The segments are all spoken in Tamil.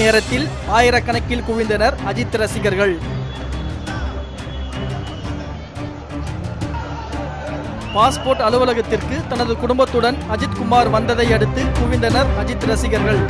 நேரத்தில் ஆயிரக்கணக்கில் குவிந்தனர் அஜித் ரசிகர்கள். பாஸ்போர்ட் அலுவலகத்திற்கு தனது குடும்பத்துடன் அஜித் குமார் வந்ததை அடுத்து குவிந்தனர் அஜித் ரசிகர்கள்.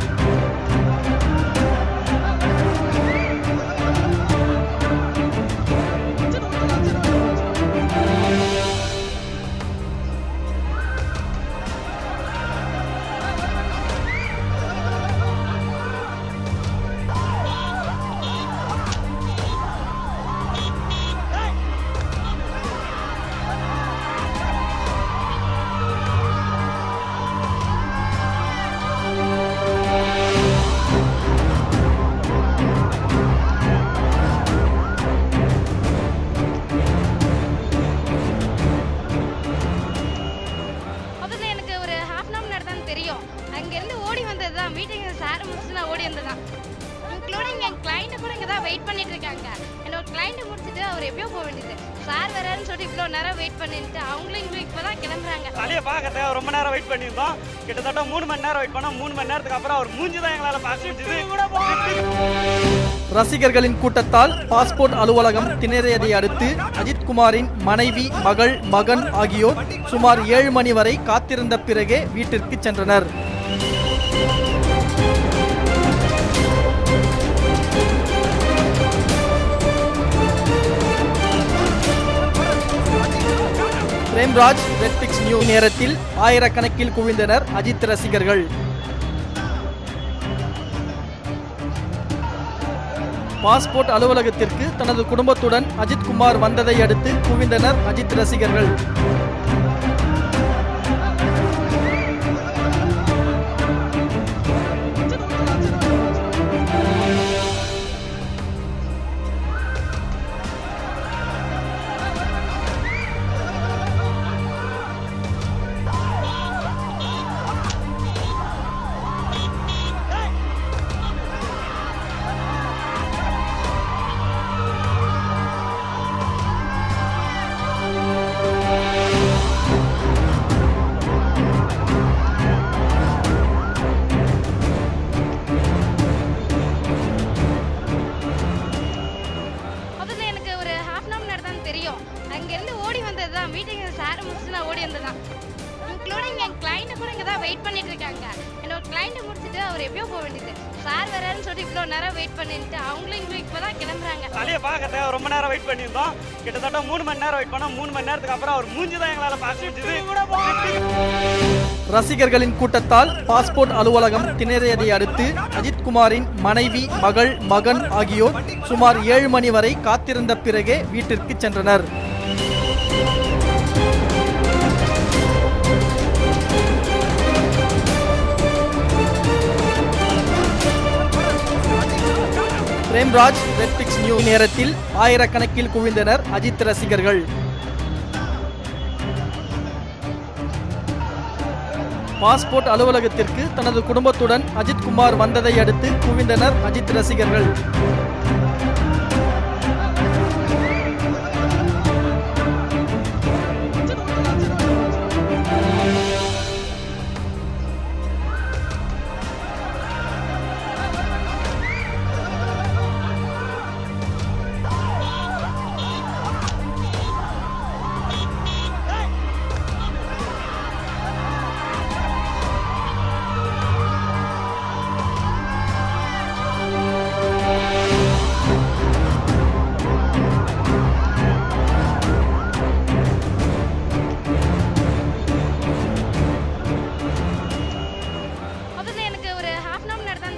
தெரியும். அங்கிருந்து ஓடி வந்ததுதான் மீட்டிங் சார் முடிச்சு நான் ஓடி வந்ததுதான். இன்க்ளூடிங் என் கிளைண்ட் கூட இங்கே தான் வெயிட் பண்ணிட்டு இருக்காங்க. என்னோட கிளைண்ட் முடிச்சுட்டு அவர் எப்பயோ போக வேண்டியது. சார் வராருன்னு சொல்லிட்டு இவ்வளோ நேரம் வெயிட் பண்ணிட்டு அவங்களும் இங்களுக்கு இப்போ தான் கிளம்புறாங்க. தலையை பார்க்கறத ரொம்ப நேரம் வெயிட் பண்ணியிருந்தோம். கிட்டத்தட்ட 3 மணி நேரம் வெயிட் பண்ணோம். 3 மணி நேரத்துக்கு அப்புறம் அவர் மூஞ்சி தான் எங்களால் பார்க்க முடிஞ்சது. ரசிகர்களின் கூட்டத்தால் பாஸ்போர்ட் அலுவலகம் திணறியதை அடுத்து அஜித் குமாரின் மனைவி, மகள், மகன் ஆகியோர் சுமார் 7 மணி வரை காத்திருந்த பிறகே வீட்டிற்கு சென்றனர். பிரேம்ராஜ், ரெட்பிக்ஸ் நியூஸ் நேரத்தில் ஆயிரக்கணக்கில் குவிந்தனர் அஜித் ரசிகர்கள். பாஸ்போர்ட் அலுவலகத்திற்கு தனது குடும்பத்துடன் அஜித் குமார் வந்ததை அடுத்து குவிந்தனர் அஜித் ரசிகர்கள். தெரியும். அங்கிருந்து ஓடி வந்ததுதான் மீட்டிங் சார் முடிச்சு நான் ஓடி வந்ததுதான். இன்க்ளூடிங் என் கிளைண்ட் கூட இங்கே தான் வெயிட் பண்ணிட்டு இருக்காங்க. என்னோட கிளைண்ட் முடிச்சுட்டு அவர் எப்பயோ போக வேண்டியது. சார் வராருன்னு சொல்லிட்டு இவ்வளோ நேரம் வெயிட் பண்ணிட்டு அவங்களும் இங்களுக்கு இப்போ தான் கிளம்புறாங்க. தலையை பார்க்கறத ரொம்ப நேரம் வெயிட் பண்ணியிருந்தோம். கிட்டத்தட்ட 3 மணி நேரம் வெயிட் பண்ணோம். 3 மணி நேரத்துக்கு அப்புறம் அவர் மூஞ்சி தான் எங்களால் பார்க்க முடிஞ்சது. ரசிகர்களின் கூட்டத்தால் பாஸ்போர்ட் அலுவலகம் திணறியதை அடுத்து அஜித் குமாரின் மனைவி, மகள், மகன் ஆகியோர் சுமார் 7 மணி வரை காத்திருந்த பிறகே வீட்டிற்கு சென்றனர். பிரேம்ராஜ், ரெட்பிக்ஸ் நியூஸ் நேரத்தில் ஆயிரக்கணக்கில் குவிந்தனர் அஜித் ரசிகர்கள். பாஸ்போர்ட் அலுவலகத்திற்கு தனது குடும்பத்துடன் அஜித் குமார் வந்ததை அடுத்து குவிந்தனர் அஜித் ரசிகர்கள்.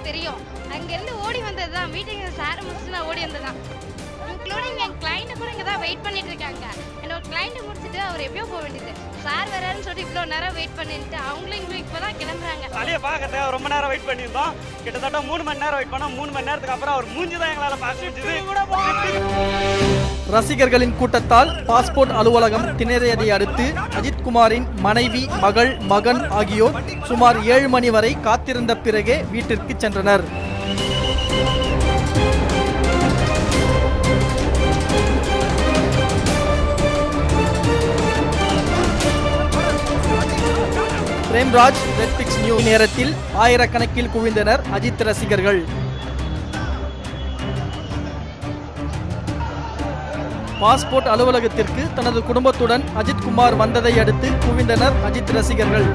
தெரியும். அங்கிருந்து ஓடி வந்ததுதான் மீட்டிங் சார் முடிச்சு நான் ஓடி வந்ததுதான். இன்க்ளூடிங் என் கிளைண்ட் கூட இங்கே தான் வெயிட் பண்ணிட்டு இருக்காங்க. என்னோட கிளைண்ட் முடிச்சுட்டு அவர் எப்பயோ போக வேண்டியது. சார் வராருன்னு சொல்லிட்டு இவ்வளோ நேரம் வெயிட் பண்ணிட்டு அவங்களும் இங்களுக்கு இப்போ தான் கிளம்புறாங்க. தலையை பார்க்கறத ரொம்ப நேரம் வெயிட் பண்ணியிருந்தோம். கிட்டத்தட்ட 3 மணி நேரம் வெயிட் பண்ணோம். 3 மணி நேரத்துக்கு அப்புறம் அவர் மூஞ்சி தான் எங்களால் பார்க்க முடிஞ்சது. ரசிகர்களின் கூட்டத்தால் பாஸ்போர்ட் அலுவலகம் திணறியதை அடுத்து அஜித் குமாரின் மனைவி, மகள், மகன் ஆகியோர் சுமார் 7 மணி வரை காத்திருந்த பிறகே வீட்டிற்கு சென்றனர். பிரேம்ராஜ், ரெட்பிக்ஸ் நியூஸ் நேரத்தில் ஆயிரக்கணக்கில் குவிந்தனர் அஜித் ரசிகர்கள். பாஸ்போர்ட் அலுவலகத்திற்கு தனது குடும்பத்துடன் அஜித்குமார் வந்ததை அடுத்து குவிந்தனர் அஜித் ரசிகர்கள்.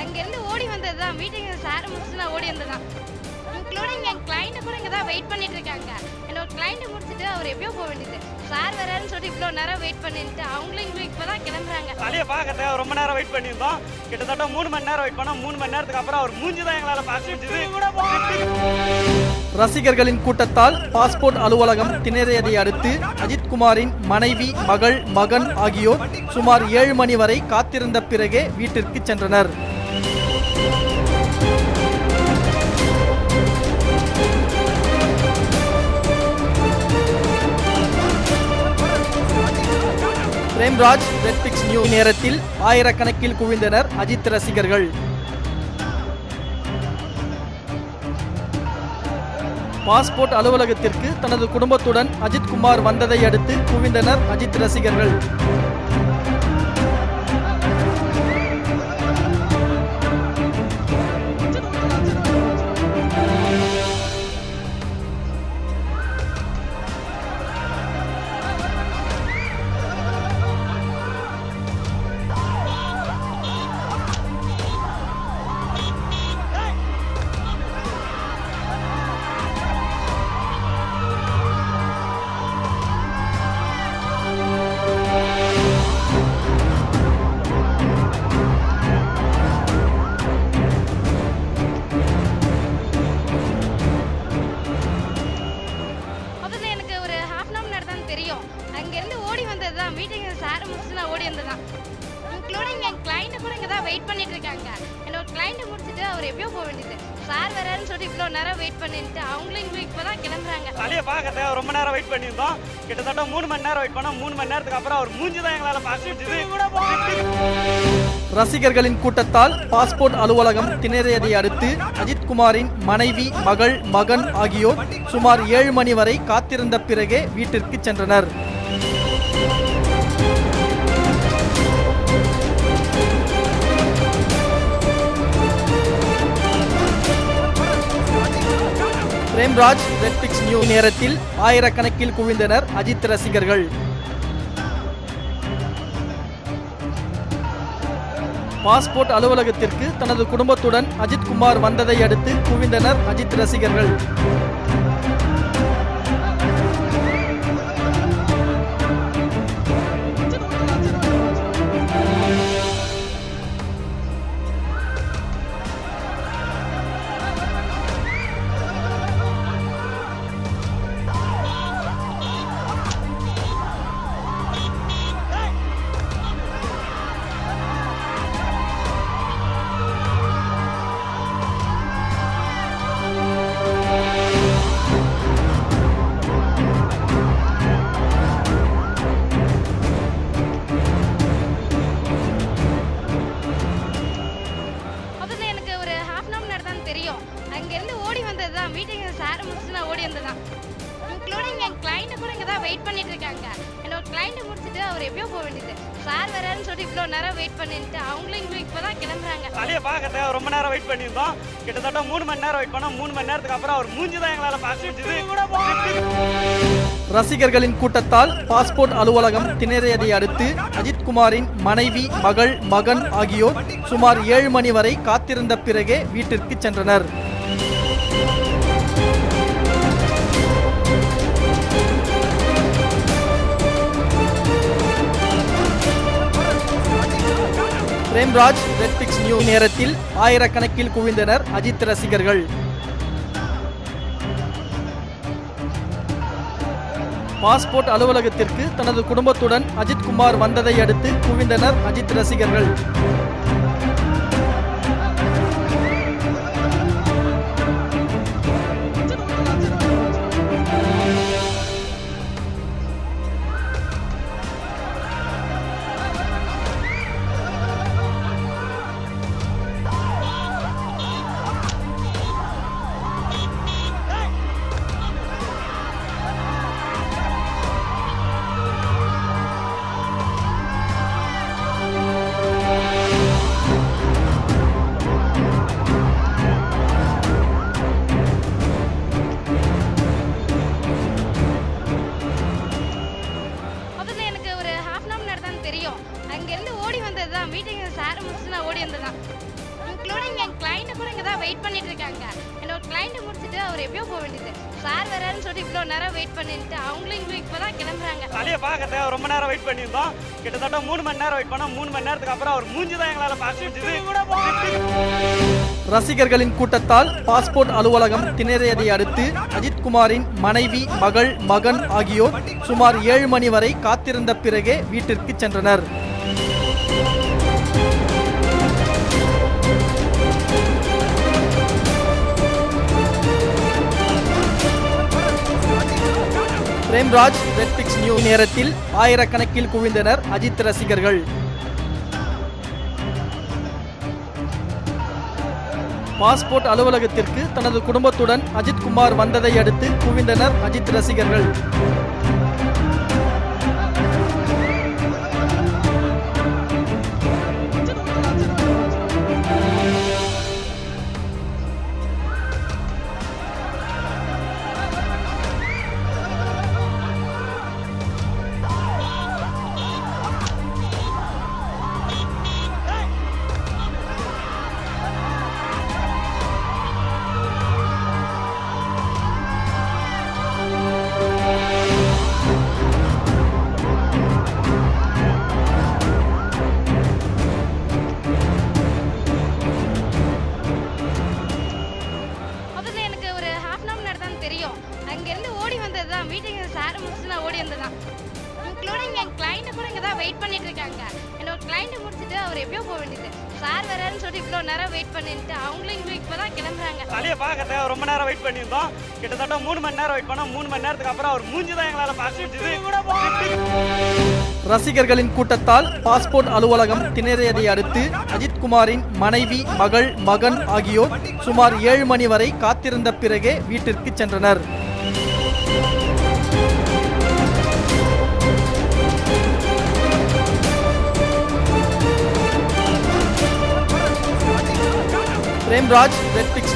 அங்கேருந்து ஓடி வந்தது தான். மீட்டிங் சார் முடிச்சு நான் ஓடி வந்தது தான். இன்க்ளூடிங் என் கிளைண்ட்டு கூட இங்கே தான் வெயிட் பண்ணிட்டு இருக்காங்க. என்னோட கிளைண்ட்டு முடிச்சுட்டு அவர் எப்பயோ போக வேண்டியது. சார் வராருன்னு சொல்லிட்டு இவ்வளோ நேரம் வெயிட் பண்ணிட்டு அவங்களும் இப்போ தான் கிளம்புறாங்க. தலையை பார்க்கறதுக்கு ரொம்ப நேரம் வெயிட் பண்ணியிருந்தோம். கிட்டத்தட்ட 3 மணி நேரம் வெயிட் பண்ணோம். 3 மணி நேரத்துக்கு அப்புறம் அவர் மூஞ்சி தான் எங்களால் பார்க்க முடிஞ்சது. ரசிகர்களின் கூட்டத்தால் பாஸ்போர்ட் அலுவலகம் திணறியதை அடுத்து அஜித்குமாரின் மனைவி, மகள், மகன் ஆகியோர் சுமார் 7 மணி வரை காத்திருந்த பிறகே வீட்டிற்கு சென்றனர். பிரேம்ராஜ், ரெட் பிக்ஸ் நியூஸ் நேரத்தில் ஆயிரக்கணக்கில் குவிந்தனர் அஜித் ரசிகர்கள். பாஸ்போர்ட் அலுவலகத்திற்கு தனது குடும்பத்துடன் அஜித்குமார் வந்ததை அடுத்து குவிந்தனர் அஜித் ரசிகர்கள். அங்கேருந்து ஓடி வந்தது தான். மீட்டிங் சார் முடிச்சு நான் ஓடி வந்தது தான். இன்க்ளூடிங் என் கிளைண்ட்டு கூட இங்கே தான் வெயிட் பண்ணிட்டு இருக்காங்க. என்னோட கிளைண்ட்டு முடிச்சுட்டு அவர் எப்பயோ போக வேண்டியது. சார் வராருன்னு சொல்லிட்டு இவ்வளோ நேரம் வெயிட் பண்ணிட்டு அவங்களும் இப்போ தான் கிளம்புறாங்க. தலையை பார்க்கறதுக்கு ரொம்ப நேரம் வெயிட் பண்ணியிருந்தோம். கிட்டத்தட்ட 3 மணி நேரம் வெயிட் பண்ணோம். 3 மணி நேரத்துக்கு அப்புறம் அவர் மூஞ்சி தான் எங்களால் பார்க்க முடிஞ்சது. ரசிகர்களின் கூட்டத்தால் பாஸ்போர்ட் அலுவலகம் திணறியதை அடுத்து அஜித்குமாரின் மனைவி, மகள், மகன் ஆகியோர் சுமார் 7 மணி வரை காத்திருந்த பிறகே வீட்டிற்கு சென்றனர். பிரேம்ராஜ், ரெட் பிக்ஸ் நியூஸ் நேரத்தில் ஆயிரக்கணக்கில் குவிந்தனர் அஜித் ரசிகர்கள். பாஸ்போர்ட் அலுவலகத்திற்கு தனது குடும்பத்துடன் அஜித்குமார் வந்ததை அடுத்து குவிந்தனர் அஜித் ரசிகர்கள். அங்கேருந்து ஓடி வந்தது தான். மீட்டிங் சார் முடிச்சு நான் ஓடி வந்தது தான். இன்க்ளூடிங் என் கிளைண்ட்டு கூட இங்கே தான் வெயிட் பண்ணிட்டு இருக்காங்க. என்னோட கிளைண்ட்டு முடிச்சுட்டு அவர் எப்பயோ போக வேண்டியது. சார் வராருன்னு சொல்லிட்டு இவ்வளோ நேரம் வெயிட் பண்ணிட்டு அவங்களும் இப்போ தான் கிளம்புறாங்க. தலையை பார்க்கறதுக்கு ரொம்ப நேரம் வெயிட் பண்ணியிருந்தோம். கிட்டத்தட்ட 3 மணி நேரம் வெயிட் பண்ணோம். 3 மணி நேரத்துக்கு அப்புறம் அவர் மூஞ்சி தான் எங்களால் பார்க்க முடிஞ்சது. ரசிகர்களின் கூட்டத்தால் பாஸ்போர்ட் அலுவலகம் திணறியதை அடுத்து அஜித்குமாரின் மனைவி, மகள், மகன் ஆகியோர் சுமார் 7 மணி வரை காத்திருந்த பிறகே வீட்டிற்கு சென்றனர். பிரேம்ராஜ், ரெட் பிக்ஸ் நியூஸ் நேரத்தில் ஆயிரக்கணக்கில் குவிந்தனர் அஜித் ரசிகர்கள். பாஸ்போர்ட் அலுவலகத்திற்கு தனது குடும்பத்துடன் அஜித்குமார் வந்ததை அடுத்து குவிந்தனர் அஜித் ரசிகர்கள். தெரியும். அங்கேருந்து ஓடி வந்தது தான். மீட்டிங் சார் முடிச்சுட்டு நான் ஓடி வந்ததான். இன்க்ளூடிங் என் கிளைண்ட்டு கூட இங்கே தான் வெயிட் பண்ணிட்டு இருக்காங்க. என்னோட கிளைண்ட்டு முடிச்சுட்டு அவர் எப்பயோ போக வேண்டியது. சார் வராருன்னு சொல்லிட்டு இவ்வளோ நேரம் வெயிட் பண்ணிட்டு அவங்களும் இங்கே இப்போ தான் கிளம்புறாங்க. தலையை பார்க்கறதுக்கு ரொம்ப நேரம் வெயிட் பண்ணியிருந்தோம். கிட்டத்தட்ட 3 மணி நேரம் வெயிட் பண்ணோம். 3 மணி நேரத்துக்கு அப்புறம் அவர் மூஞ்சி தான் எங்களால் பார்க்க முடிஞ்சது. ரசிகர்களின் கூட்டத்தால் பாஸ்போர்ட் அலுவலகம் திணறியதை அடுத்து அஜித்குமாரின் மனைவி, மகள், மகன் ஆகியோர் சுமார் 7 மணி வரை காத்திருந்த பிறகே வீட்டிற்கு சென்றனர். பிரேம்ராஜ், ரெட் பிக்ஸ் நியூஸ் நேரத்தில் ஆயிரக்கணக்கில் குவிந்தனர் அஜித் ரசிகர்கள். பாஸ்போர்ட் அலுவலகத்திற்கு தனது குடும்பத்துடன் அஜித்குமார் வந்ததை அடுத்து குவிந்தனர் அஜித் ரசிகர்கள். தெரியும். அங்கேருந்து ஓடி வந்தது தான். மீட்டிங் சார் முடிச்சுட்டு நான் ஓடி வந்ததான். இன்க்ளூடிங் என் கிளைண்ட்டு கூட இங்கே தான் வெயிட் பண்ணிட்டு இருக்காங்க. என்னோட கிளைண்ட்டு முடிச்சுட்டு அவர் எப்பயோ போக வேண்டியது. சார் வராருன்னு சொல்லிட்டு இவ்வளோ நேரம் வெயிட் பண்ணிட்டு அவங்களும் இங்கே இப்போ தான் கிளம்புறாங்க. தலையை பார்க்கறதுக்கு ரொம்ப நேரம் வெயிட் பண்ணியிருந்தோம். கிட்டத்தட்ட 3 மணி நேரம் வெயிட் பண்ணோம். 3 மணி நேரத்துக்கு அப்புறம் அவர் மூஞ்சி தான் எங்களால் பார்க்க முடிஞ்சது. ரசிகர்களின் கூட்டத்தால் பாஸ்போர்ட் அலுவலகம் திணறியதை அடுத்து அஜித்குமாரின் மனைவி, மகள், மகன் ஆகியோர் சுமார் 7 மணி வரை காத்திருந்த பிறகே வீட்டிற்கு சென்றனர். Premraj, red fix